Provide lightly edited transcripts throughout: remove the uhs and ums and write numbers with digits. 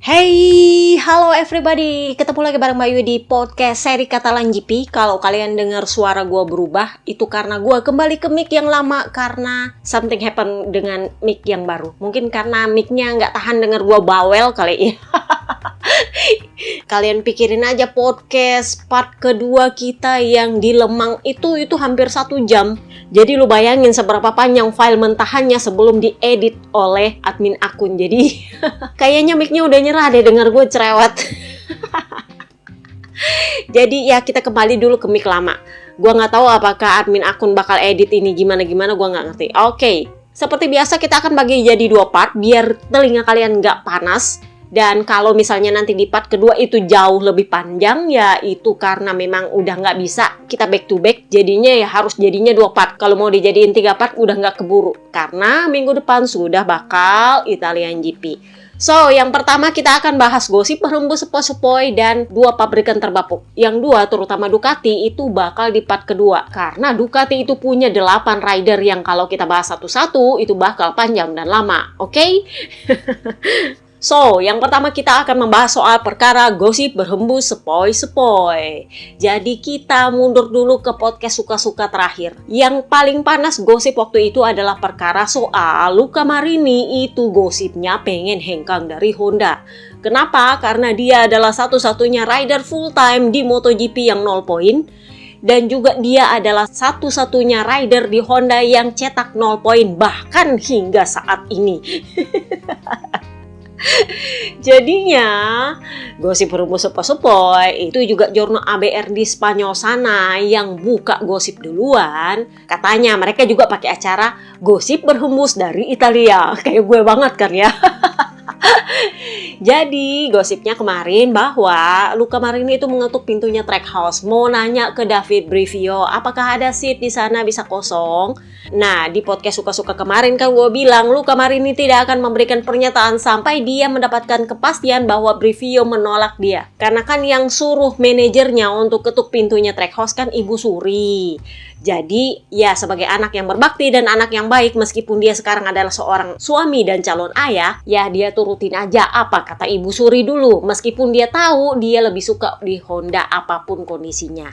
Hey, halo everybody. Ketemu lagi bareng Mbak Yu di podcast seri Catalan GP. Kalau kalian dengar suara gue berubah, itu karena gue kembali ke mic yang lama karena something happen dengan mic yang baru. Mungkin karena micnya nggak tahan denger gue bawel kali ya. Kalian pikirin aja podcast part kedua kita yang di Lemang itu hampir 1 jam. Jadi lu bayangin seberapa panjang file mentahannya sebelum diedit oleh admin akun. Jadi kayaknya mic-nya udah nyerah deh denger gue cerewet. Jadi ya kita kembali dulu ke mic lama. Gue nggak tahu apakah admin akun bakal edit ini gimana gue nggak ngerti. Oke, seperti biasa kita akan bagi jadi 2 part biar telinga kalian nggak panas. Dan kalau misalnya nanti di part kedua itu jauh lebih panjang, ya itu karena memang udah nggak bisa kita back to back. Jadinya ya harus jadinya 2 part. Kalau mau dijadiin 3 part udah nggak keburu. Karena minggu depan sudah bakal Italian GP. So, yang pertama kita akan bahas gosip berhembus sepoi-sepoi dan 2 pabrikan terbapuk. Yang 2, terutama Ducati, itu bakal di part kedua. Karena Ducati itu punya 8 rider yang kalau kita bahas satu-satu, itu bakal panjang dan lama. Oke? So, yang pertama kita akan membahas soal perkara gosip berhembus sepoi-sepoi. Jadi kita mundur dulu ke podcast suka-suka terakhir. Yang paling panas gosip waktu itu adalah perkara soal Luca Marini itu gosipnya pengen hengkang dari Honda. Kenapa? Karena dia adalah satu-satunya rider full time di MotoGP yang 0 poin. Dan juga dia adalah satu-satunya rider di Honda yang cetak 0 poin bahkan hingga saat ini. Jadinya gosip berhembus sepoi-sepoi itu juga jurnal ABR di Spanyol sana yang buka gosip duluan. Katanya mereka juga pakai acara gosip berhembus dari Italia. Kayak gue banget kan ya. Jadi gosipnya kemarin bahwa Luca Marini itu mengetuk pintunya Trackhouse, mau nanya ke David Brivio apakah ada seat di sana bisa kosong. Nah, di podcast suka-suka kemarin kan gue bilang Luca Marini tidak akan memberikan pernyataan sampai dia mendapatkan kepastian bahwa Brivio menolak dia. Karena kan yang suruh manajernya untuk ketuk pintunya Trackhouse kan Ibu Suri. Jadi ya sebagai anak yang berbakti dan anak yang baik, meskipun dia sekarang adalah seorang suami dan calon ayah, ya dia turutin aja apa kata Ibu Suri dulu. Meskipun dia tahu dia lebih suka di Honda apapun kondisinya.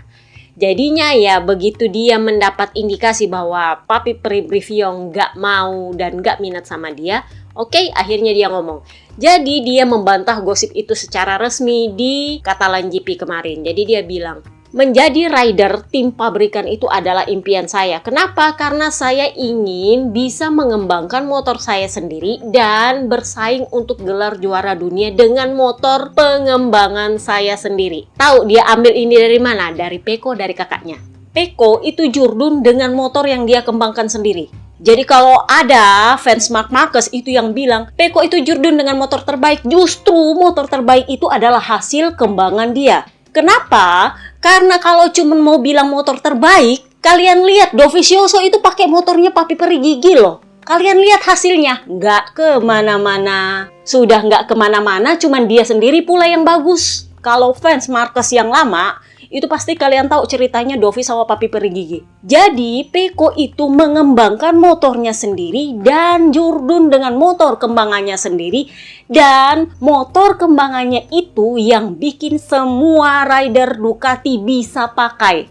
Jadinya ya begitu dia mendapat indikasi bahwa Papi Brivio nggak mau dan nggak minat sama dia, oke, akhirnya dia ngomong. Jadi dia membantah gosip itu secara resmi di Catalan GP kemarin. Jadi dia bilang, menjadi rider tim pabrikan itu adalah impian saya. Kenapa? Karena saya ingin bisa mengembangkan motor saya sendiri dan bersaing untuk gelar juara dunia dengan motor pengembangan saya sendiri. Tahu dia ambil ini dari mana? Dari Pecco, dari kakaknya. Pecco itu jurdun dengan motor yang dia kembangkan sendiri. Jadi kalau ada fans Marc Marquez itu yang bilang Pecco itu jurdun dengan motor terbaik, justru motor terbaik itu adalah hasil kembangan dia. Kenapa? Karena kalau cuma mau bilang motor terbaik, kalian lihat Dovizioso itu pakai motornya Papi Perigigi loh. Kalian lihat hasilnya, nggak kemana-mana. Sudah nggak kemana-mana, cuman dia sendiri pula yang bagus. Kalau fans Marquez yang lama, itu pasti kalian tahu ceritanya Dovi sama Papi Perigigi. Jadi Pecco itu mengembangkan motornya sendiri dan jurdun dengan motor kembangannya sendiri. Dan motor kembangannya itu yang bikin semua rider Ducati bisa pakai.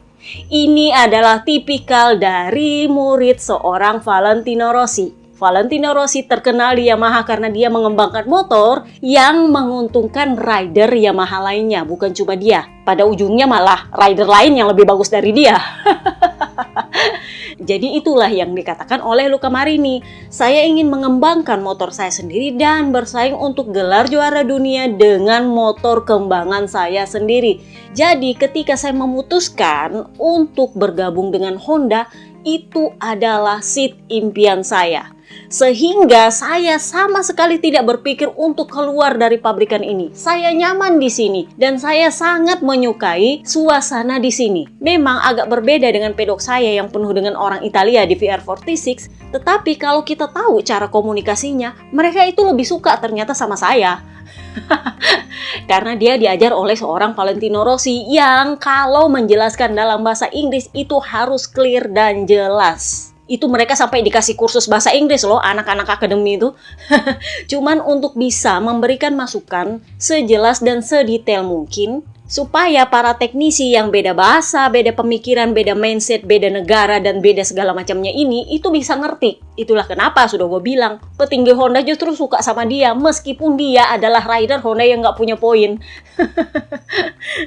Ini adalah tipikal dari murid seorang Valentino Rossi. Valentino Rossi terkenal di Yamaha karena dia mengembangkan motor yang menguntungkan rider Yamaha lainnya, bukan cuma dia. Pada ujungnya malah rider lain yang lebih bagus dari dia. Jadi itulah yang dikatakan oleh Luca Marini. Saya ingin mengembangkan motor saya sendiri dan bersaing untuk gelar juara dunia dengan motor kembangan saya sendiri. Jadi ketika saya memutuskan untuk bergabung dengan Honda, itu adalah seat impian saya. Sehingga saya sama sekali tidak berpikir untuk keluar dari pabrikan ini. Saya nyaman di sini dan saya sangat menyukai suasana di sini. Memang agak berbeda dengan pedok saya yang penuh dengan orang Italia di VR46, tetapi kalau kita tahu cara komunikasinya, mereka itu lebih suka ternyata sama saya. Karena dia diajar oleh seorang Valentino Rossi yang kalau menjelaskan dalam bahasa Inggris itu harus clear dan jelas. Itu mereka sampai dikasih kursus bahasa Inggris loh, anak-anak akademi itu. Cuman untuk bisa memberikan masukan sejelas dan sedetail mungkin, supaya para teknisi yang beda bahasa, beda pemikiran, beda mindset, beda negara, dan beda segala macamnya ini, itu bisa ngerti. Itulah kenapa sudah gue bilang, petinggi Honda justru suka sama dia, meskipun dia adalah rider Honda yang nggak punya poin.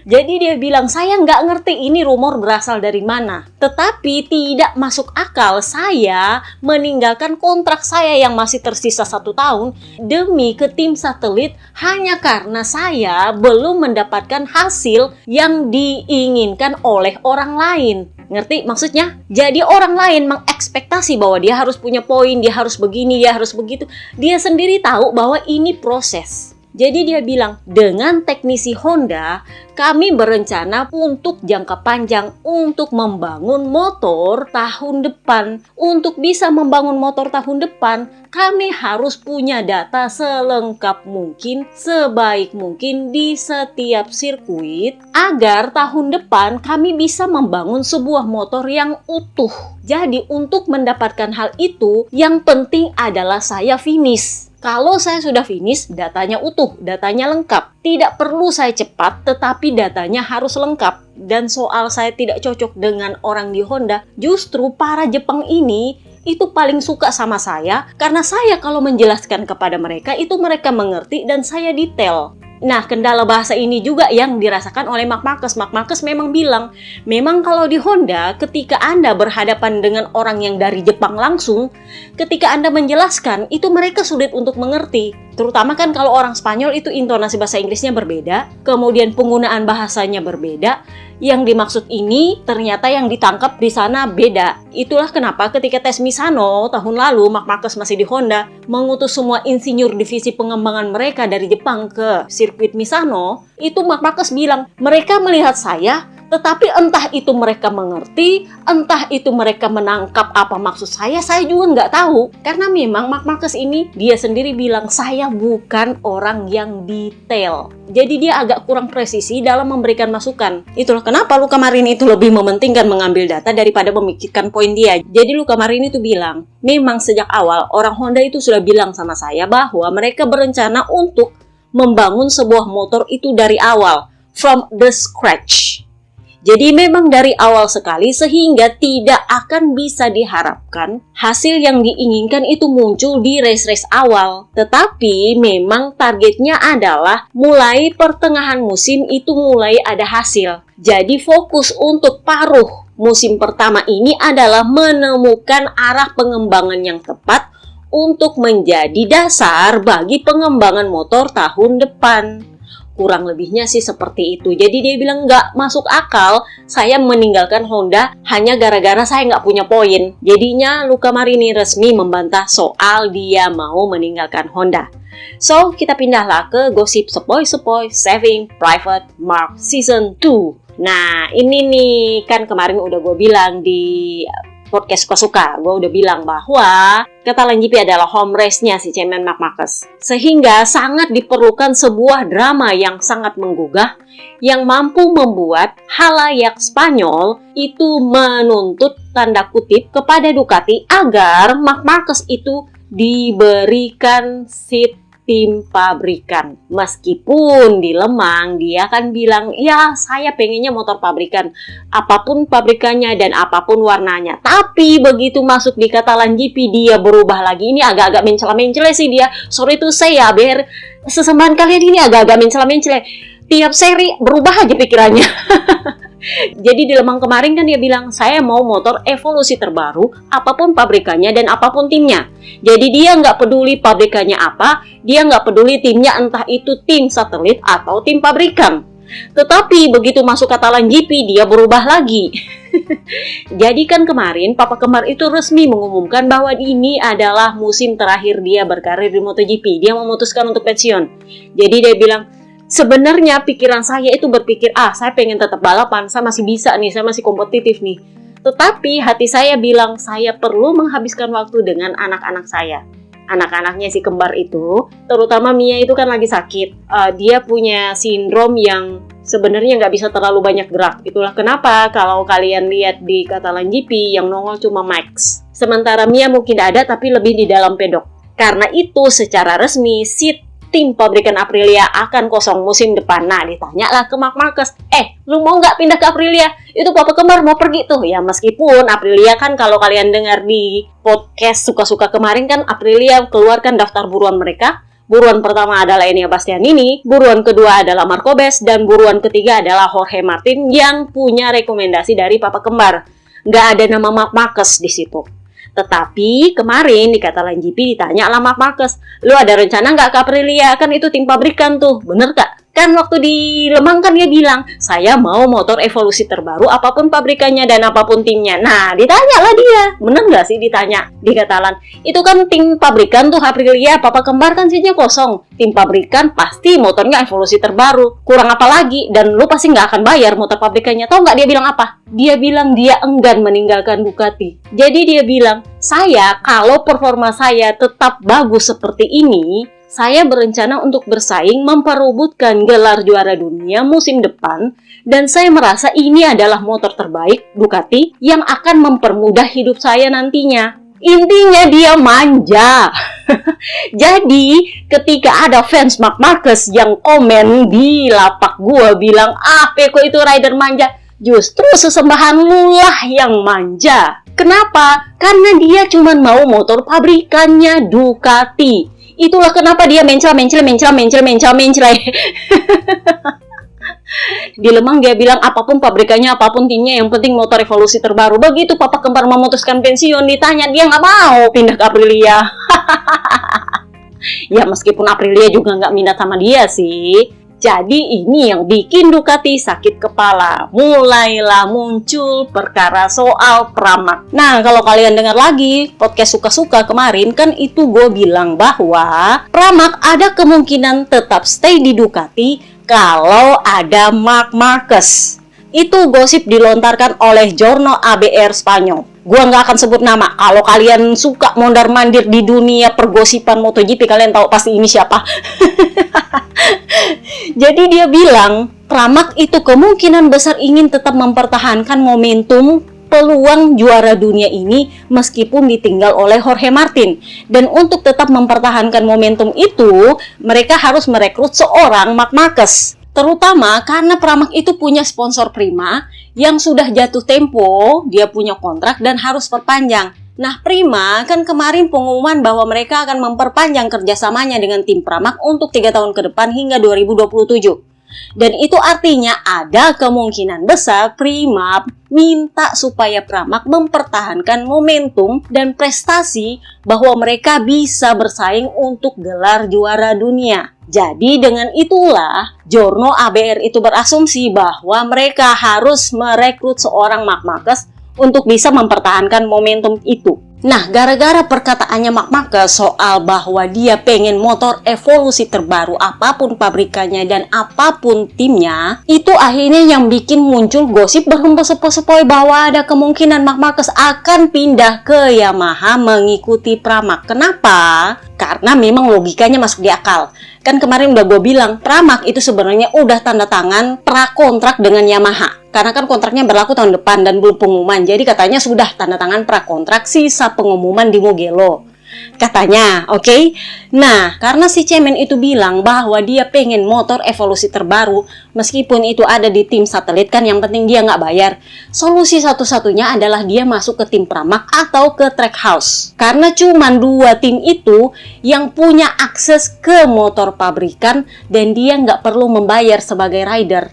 Jadi dia bilang, saya nggak ngerti ini rumor berasal dari mana. Tetapi tidak masuk akal saya meninggalkan kontrak saya yang masih tersisa 1 tahun demi ke tim satelit hanya karena saya belum mendapatkan hasil yang diinginkan oleh orang lain. Ngerti maksudnya? Jadi orang lain mengekspektasi bahwa dia harus punya poin, dia harus begini, dia harus begitu. Dia sendiri tahu bahwa ini proses. Jadi dia bilang, dengan teknisi Honda, kami berencana untuk jangka panjang untuk membangun motor tahun depan. Untuk bisa membangun motor tahun depan, kami harus punya data selengkap mungkin, sebaik mungkin di setiap sirkuit, agar tahun depan kami bisa membangun sebuah motor yang utuh. Jadi untuk mendapatkan hal itu, yang penting adalah saya finish. Kalau saya sudah finish, datanya utuh, datanya lengkap. Tidak perlu saya cepat, tetapi datanya harus lengkap. Dan soal saya tidak cocok dengan orang di Honda, justru para Jepang ini itu paling suka sama saya, karena saya kalau menjelaskan kepada mereka, itu mereka mengerti dan saya detail. Nah, kendala bahasa ini juga yang dirasakan oleh Marc Marquez. Marc Marquez memang bilang, memang kalau di Honda, ketika Anda berhadapan dengan orang yang dari Jepang langsung, ketika Anda menjelaskan, itu mereka sulit untuk mengerti. Terutama kan kalau orang Spanyol itu intonasi bahasa Inggrisnya berbeda, kemudian penggunaan bahasanya berbeda. Yang dimaksud ini ternyata yang ditangkap di sana beda. Itulah kenapa ketika tes Misano tahun lalu, Marc Marquez masih di Honda, mengutus semua insinyur divisi pengembangan mereka dari Jepang ke sirkuit Misano, itu Marc Marquez bilang, mereka melihat saya, tetapi entah itu mereka mengerti, entah itu mereka menangkap apa maksud saya juga nggak tahu. Karena memang Marc Marquez ini, dia sendiri bilang, saya bukan orang yang detail. Jadi dia agak kurang presisi dalam memberikan masukan. Itulah kenapa Luca Marini itu lebih mementingkan mengambil data daripada memikirkan poin dia. Jadi Luca Marini itu bilang, memang sejak awal orang Honda itu sudah bilang sama saya bahwa mereka berencana untuk membangun sebuah motor itu dari awal, from the scratch. Jadi memang dari awal sekali sehingga tidak akan bisa diharapkan hasil yang diinginkan itu muncul di race-race awal. Tetapi memang targetnya adalah mulai pertengahan musim itu mulai ada hasil. Jadi fokus untuk paruh musim pertama ini adalah menemukan arah pengembangan yang tepat untuk menjadi dasar bagi pengembangan motor tahun depan. Kurang lebihnya sih seperti itu. Jadi dia bilang nggak masuk akal saya meninggalkan Honda hanya gara-gara saya nggak punya poin. Jadinya Luca Marini resmi membantah soal dia mau meninggalkan Honda. So, kita pindahlah ke gosip sepoi-sepoi Saving Private Mark Season 2. Nah, ini nih kan kemarin udah gue bilang di podcast suka-suka, gue udah bilang bahwa Catalan GP adalah home race-nya si cemen Marc Marquez. Sehingga sangat diperlukan sebuah drama yang sangat menggugah yang mampu membuat halayak Spanyol itu menuntut tanda kutip kepada Ducati agar Marc Marquez itu diberikan seat tim pabrikan. Meskipun di Lemang dia kan bilang, ya saya pengennya motor pabrikan, apapun pabrikannya dan apapun warnanya. Tapi begitu masuk di Catalan GP dia berubah lagi. Ini agak-agak mencela-mencela sih dia. Sorry to say ya, biar sesembahan kalian ini agak-agak mencela-mencela. Tiap seri berubah aja pikirannya. Jadi di Lemang kemarin kan dia bilang, saya mau motor evolusi terbaru, apapun pabrikannya dan apapun timnya. Jadi dia nggak peduli pabrikannya apa, dia nggak peduli timnya entah itu tim satelit atau tim pabrikan. Tetapi begitu masuk Catalan GP dia berubah lagi. Jadi kan kemarin Papa Kembar itu resmi mengumumkan bahwa ini adalah musim terakhir dia berkarir di MotoGP. Dia memutuskan untuk pensiun. Jadi dia bilang, sebenarnya pikiran saya itu berpikir, saya pengen tetap balapan, saya masih bisa nih, saya masih kompetitif nih. Tetapi hati saya bilang, saya perlu menghabiskan waktu dengan anak-anak saya. Anak-anaknya si kembar itu, terutama Mia itu kan lagi sakit. Dia punya sindrom yang sebenarnya nggak bisa terlalu banyak gerak. Itulah kenapa kalau kalian lihat di Catalan GP yang nongol cuma Max. Sementara Mia mungkin ada tapi lebih di dalam pedok. Karena itu secara resmi seat tim pabrikan Aprilia akan kosong musim depan. Nah, ditanyalah ke Marc Marquez, lu mau nggak pindah ke Aprilia? Itu papa kembar mau pergi tuh. Ya meskipun Aprilia kan kalau kalian dengar di podcast suka-suka kemarin kan Aprilia keluarkan daftar buruan mereka. Buruan pertama adalah Enea Bastianini, buruan kedua adalah Marco Bez, dan buruan ketiga adalah Jorge Martin yang punya rekomendasi dari papa kembar. Nggak ada nama Marc Marquez di situ. Tetapi kemarin di Catalan GP ditanya lah Marc Marquez, lu ada rencana nggak ke Aprilia? Kan itu tim pabrikan tuh, bener gak? Kan waktu di Lemang kan dia bilang, saya mau motor evolusi terbaru apapun pabrikannya dan apapun timnya. Nah, ditanya lah dia, bener gak sih ditanya di Catalan? Itu kan tim pabrikan tuh Aprilia, papa kembar kan seatnya kosong. Tim pabrikan pasti motornya evolusi terbaru. Kurang apa lagi? Dan lu pasti nggak akan bayar motor pabrikannya. Tahu nggak dia bilang apa? Dia bilang dia enggan meninggalkan Ducati. Jadi dia bilang, saya kalau performa saya tetap bagus seperti ini, saya berencana untuk bersaing memperebutkan gelar juara dunia musim depan dan saya merasa ini adalah motor terbaik Ducati yang akan mempermudah hidup saya nantinya. Intinya dia manja. Jadi ketika ada fans Marc Marquez yang komen di lapak gua bilang, Peko itu rider manja, justru sesembahan lu lah yang manja. Kenapa? Karena dia cuma mau motor pabrikannya Ducati. Itulah kenapa dia mencela. Di Lemang dia bilang apapun pabrikannya, apapun timnya, yang penting motor evolusi terbaru. Begitu papa kembar memutuskan pensiun, ditanya dia nggak mau pindah ke Aprilia. Ya meskipun Aprilia juga nggak minat sama dia sih. Jadi ini yang bikin Ducati sakit kepala. Mulailah muncul perkara soal Pramac. Nah, kalau kalian dengar lagi podcast suka-suka kemarin, kan itu gue bilang bahwa Pramac ada kemungkinan tetap stay di Ducati kalau ada Marc Marquez. Itu gosip dilontarkan oleh Jorno ABR Spanyol. Gua nggak akan sebut nama. Kalau kalian suka mondar-mandir di dunia pergosipan MotoGP, kalian tahu pasti ini siapa. Jadi dia bilang, Pramac itu kemungkinan besar ingin tetap mempertahankan momentum peluang juara dunia ini meskipun ditinggal oleh Jorge Martin. Dan untuk tetap mempertahankan momentum itu, mereka harus merekrut seorang Marc Marquez. Terutama karena Pramac itu punya sponsor prima yang sudah jatuh tempo, dia punya kontrak dan harus perpanjang. Nah, Prima kan kemarin pengumuman bahwa mereka akan memperpanjang kerjasamanya dengan tim Pramac untuk 3 tahun ke depan hingga 2027. Dan itu artinya ada kemungkinan besar Prima minta supaya Pramac mempertahankan momentum dan prestasi bahwa mereka bisa bersaing untuk gelar juara dunia. Jadi dengan itulah Jorno ABR itu berasumsi bahwa mereka harus merekrut seorang Marc Marquez untuk bisa mempertahankan momentum itu. Nah, gara-gara perkataannya Marc Marquez soal bahwa dia pengen motor evolusi terbaru apapun pabrikannya dan apapun timnya, itu akhirnya yang bikin muncul gosip berhembus-sepoi bahwa ada kemungkinan Marc Marquez akan pindah ke Yamaha mengikuti Pramac. Kenapa? Karena memang logikanya masuk di akal. Kan kemarin udah gue bilang, Pramac itu sebenarnya udah tanda tangan prakontrak dengan Yamaha. Karena kan kontraknya berlaku tahun depan dan belum pengumuman. Jadi katanya sudah tanda tangan prakontrak, sisa pengumuman di Mugello. Katanya, oke? Nah, karena si Cemen itu bilang bahwa dia pengen motor evolusi terbaru, meskipun itu ada di tim satelit kan yang penting dia nggak bayar. Solusi satu-satunya adalah dia masuk ke tim Pramac atau ke Trackhouse. Karena cuma 2 tim itu yang punya akses ke motor pabrikan dan dia nggak perlu membayar sebagai rider.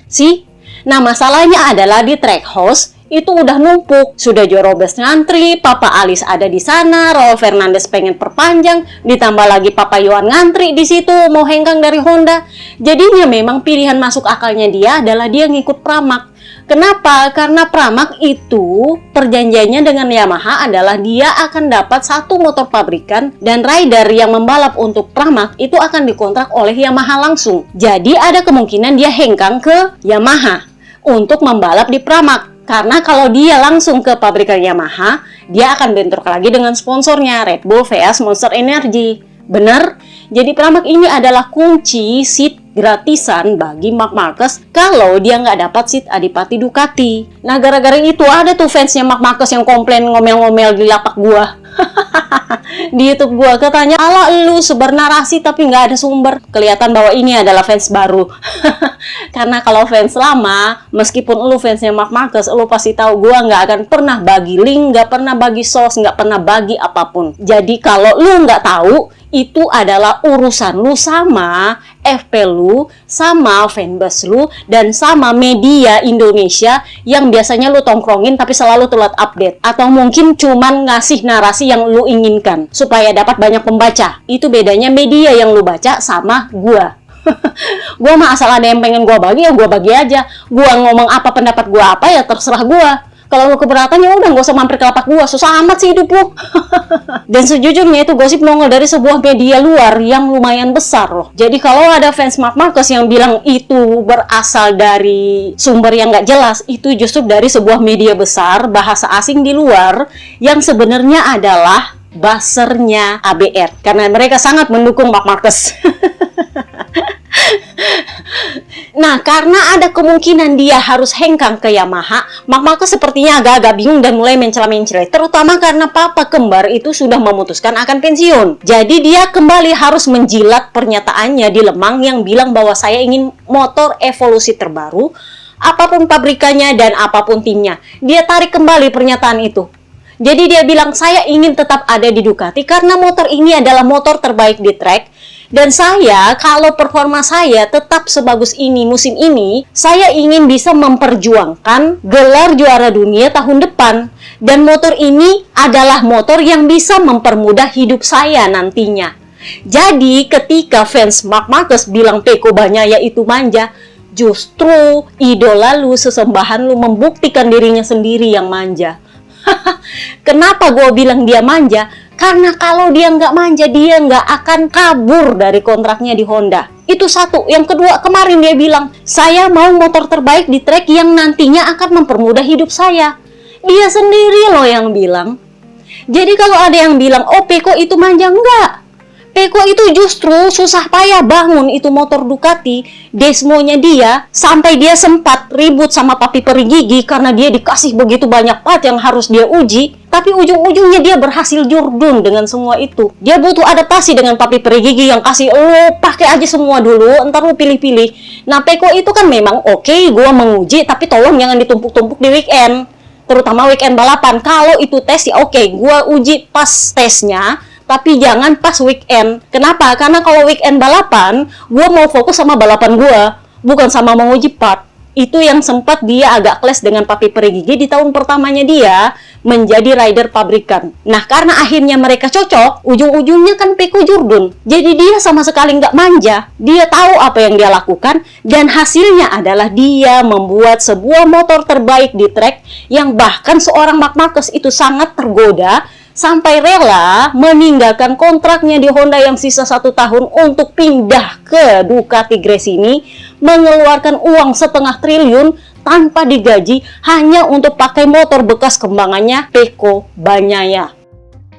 Nah, masalahnya adalah di Trackhouse itu udah numpuk. Sudah Joe Robles ngantri, Papa Alice ada di sana, Raul Fernandez pengen perpanjang, ditambah lagi Papa Yohan ngantri di situ mau hengkang dari Honda. Jadinya memang pilihan masuk akalnya dia adalah dia ngikut Pramac. Kenapa? Karena Pramac itu perjanjiannya dengan Yamaha adalah dia akan dapat 1 motor pabrikan dan rider yang membalap untuk Pramac itu akan dikontrak oleh Yamaha langsung. Jadi ada kemungkinan dia hengkang ke Yamaha untuk membalap di Pramac. Karena kalau dia langsung ke pabrikan Yamaha, dia akan bentrok lagi dengan sponsornya, Red Bull vs Monster Energy. Bener? Jadi Pramac ini adalah kunci seat gratisan bagi Marc Marquez kalau dia nggak dapat seat Adipati Ducati. Nah, gara-gara itu ada tuh fansnya Marc Marquez yang komplain ngomel-ngomel di lapak gua. Di YouTube gua katanya, ala lu sebar narasi tapi nggak ada sumber. Kelihatan bahwa ini adalah fans baru. Karena kalau fans lama, meskipun lu fansnya Marc Marquez, lu pasti tahu gua nggak akan pernah bagi link, nggak pernah bagi source, nggak pernah bagi apapun. Jadi kalau lu nggak tahu, itu adalah urusan lu sama FP lu, sama fanbase lu, dan sama media Indonesia yang biasanya lu tongkrongin tapi selalu telat update. Atau mungkin cuman ngasih narasi yang lu inginkan supaya dapat banyak pembaca. Itu bedanya media yang lu baca sama gua. Gua mah asal ada yang pengen gua bagi, ya gua bagi aja. Gua ngomong apa, pendapat gua apa, ya terserah gua. Kalau lu keberatan, ya udah nggak usah mampir ke lapak gua. Susah amat sih hidup lu. Dan sejujurnya itu gosip nongol dari sebuah media luar yang lumayan besar loh. Jadi kalau ada fans Marc Marquez yang bilang itu berasal dari sumber yang nggak jelas, itu justru dari sebuah media besar bahasa asing di luar yang sebenarnya adalah buzzer-nya ABR. Karena mereka sangat mendukung Marc Marquez. Nah, karena ada kemungkinan dia harus hengkang ke Yamaha, Marc Marquez sepertinya agak-agak bingung dan mulai mencela-mencela, terutama karena papa kembar itu sudah memutuskan akan pensiun. Jadi dia kembali harus menjilat pernyataannya di Lemang yang bilang bahwa saya ingin motor evolusi terbaru, apapun pabrikannya dan apapun timnya. Dia tarik kembali pernyataan itu. Jadi dia bilang, saya ingin tetap ada di Ducati karena motor ini adalah motor terbaik di track. Dan saya, kalau performa saya tetap sebagus ini musim ini, saya ingin bisa memperjuangkan gelar juara dunia tahun depan. Dan motor ini adalah motor yang bisa mempermudah hidup saya nantinya. Jadi ketika fans Marc Marquez bilang Pecco Bagnaia itu manja, justru idola lu, sesembahan lu membuktikan dirinya sendiri yang manja. Kenapa gue bilang dia manja? Karena kalau dia nggak manja, dia nggak akan kabur dari kontraknya di Honda. Itu satu. Yang kedua, kemarin dia bilang, saya mau motor terbaik di track yang nantinya akan mempermudah hidup saya. Dia sendiri loh yang bilang. Jadi kalau ada yang bilang, oh Pecco itu manja, enggak. Pecco itu justru susah payah bangun itu motor Ducati, Desmo-nya dia, sampai dia sempat ribut sama Papi Perigigi karena dia dikasih begitu banyak part yang harus dia uji, tapi ujung-ujungnya dia berhasil jurdun dengan semua itu. Dia butuh adaptasi dengan Papi Perigigi yang kasih, lo pakai aja semua dulu, ntar lo pilih-pilih. Nah, Pecco itu kan memang oke, gua menguji, tapi tolong jangan ditumpuk-tumpuk di weekend, terutama weekend balapan. Kalau itu tes ya oke, gua uji pas tesnya, tapi jangan pas weekend. Kenapa? Karena kalau weekend balapan, gue mau fokus sama balapan gue, bukan sama menguji part. Itu yang sempat dia agak clash dengan Papi Perigigi di tahun pertamanya dia menjadi rider pabrikan. Nah, karena akhirnya mereka cocok, ujung-ujungnya kan Pecco jurdun. Jadi dia sama sekali nggak manja. Dia tahu apa yang dia lakukan, dan hasilnya adalah dia membuat sebuah motor terbaik di track yang bahkan seorang Marc Marquez itu sangat tergoda sampai rela meninggalkan kontraknya di Honda yang sisa 1 tahun untuk pindah ke Ducati Gresini, mengeluarkan uang 1,5 triliun tanpa digaji hanya untuk pakai motor bekas kembangannya Pecco Bagnaia.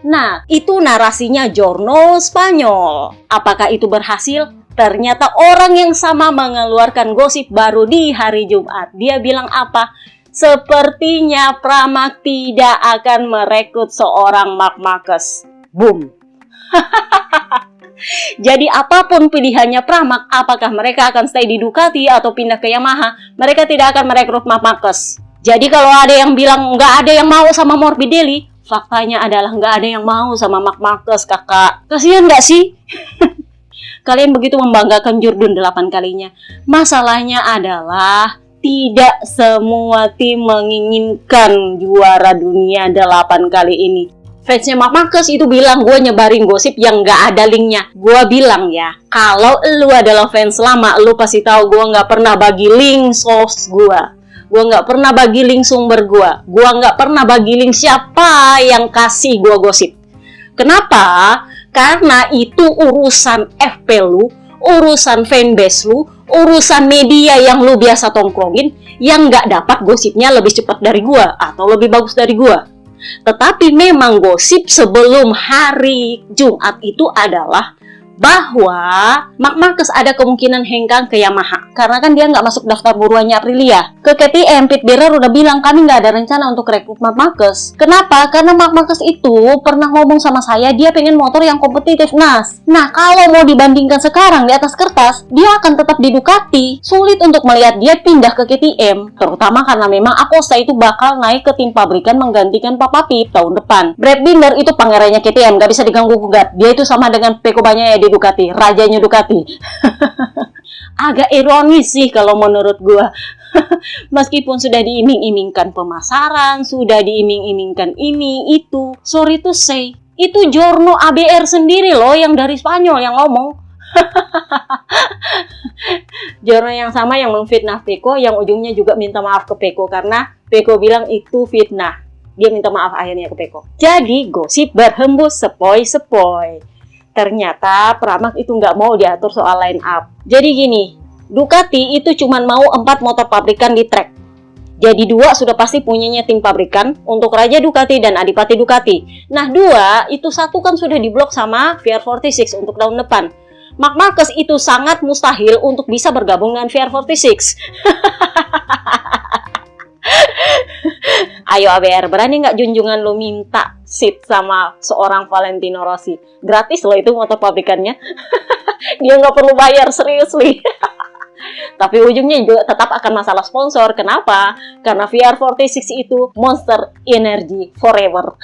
Nah, itu narasinya Giorno Spanyol. Apakah itu berhasil? Ternyata orang yang sama mengeluarkan gosip baru di hari Jumat. Dia bilang apa? Sepertinya Pramac tidak akan merekrut seorang Marc Marquez. Boom. Jadi apapun pilihannya Pramac, apakah mereka akan stay di Ducati atau pindah ke Yamaha, mereka tidak akan merekrut Marc Marquez. Jadi kalau ada yang bilang nggak ada yang mau sama Morbidelli, faktanya adalah nggak ada yang mau sama Marc Marquez, kakak. Kasihan nggak sih? Kalian begitu membanggakan jurdun 8 kalinya. Masalahnya adalah tidak semua tim menginginkan juara dunia 8 kali ini. Fansnya Marc Marquez itu bilang gue nyebarin gosip yang gak ada linknya. Gue bilang ya, kalau lu adalah fans lama, lu pasti tahu gue gak pernah bagi link source gue. Gue gak pernah bagi link sumber gue. Gue gak pernah bagi link siapa yang kasih gue gosip. Kenapa? Karena itu urusan FP lu, urusan fanbase lu, urusan media yang lu biasa tongkrongin, yang nggak dapat gosipnya lebih cepat dari gua atau lebih bagus dari gua. Tetapi memang gosip sebelum hari Jumat itu adalah bahwa Marc Marquez ada kemungkinan hengkang ke Yamaha karena kan dia nggak masuk daftar buruannya Aprilia. Ke KTM, Pete Bearer udah bilang kami nggak ada rencana untuk rekrut Marc Marquez. Kenapa? Karena Marc Marquez itu pernah ngomong sama saya dia pengen motor yang kompetitif, Nas. Nah, kalau mau dibandingkan sekarang di atas kertas, dia akan tetap di Ducati. Sulit untuk melihat dia pindah ke KTM, terutama karena memang Acosta itu bakal naik ke tim pabrikan menggantikan Papa Pip tahun depan. Brad Binder itu pangerannya KTM, gak bisa diganggu gugat. Dia itu sama dengan Pecco Bagnaia di Ducati, rajanya Ducati. Agak ironis sih kalau menurut gua. Meskipun sudah diiming-imingkan pemasaran, sudah diiming-imingkan ini, itu. Sorry to say, itu Giorno ABR sendiri loh yang dari Spanyol yang ngomong. Giorno yang sama yang memfitnah Pecco, yang ujungnya juga minta maaf ke Pecco karena Pecco bilang itu fitnah. Dia minta maaf akhirnya ke Pecco. Jadi gosip berhembus sepoi-sepoi. Ternyata Pramac itu nggak mau diatur soal line up. Jadi gini, Ducati itu cuma mau 4 motor pabrikan di track. Jadi 2 sudah pasti punyanya tim pabrikan untuk Raja Ducati dan Adipati Ducati. Nah 2, itu 1 kan sudah diblok sama VR46 untuk tahun depan. Marc Marquez itu sangat mustahil untuk bisa bergabung dengan VR46. Ayo ABR, berani nggak junjungan lo minta seat sama seorang Valentino Rossi? Gratis loh itu motor pabrikannya. Dia nggak perlu bayar, seriously. Tapi ujungnya juga tetap akan masalah sponsor. Kenapa? Karena VR46 itu monster energy forever.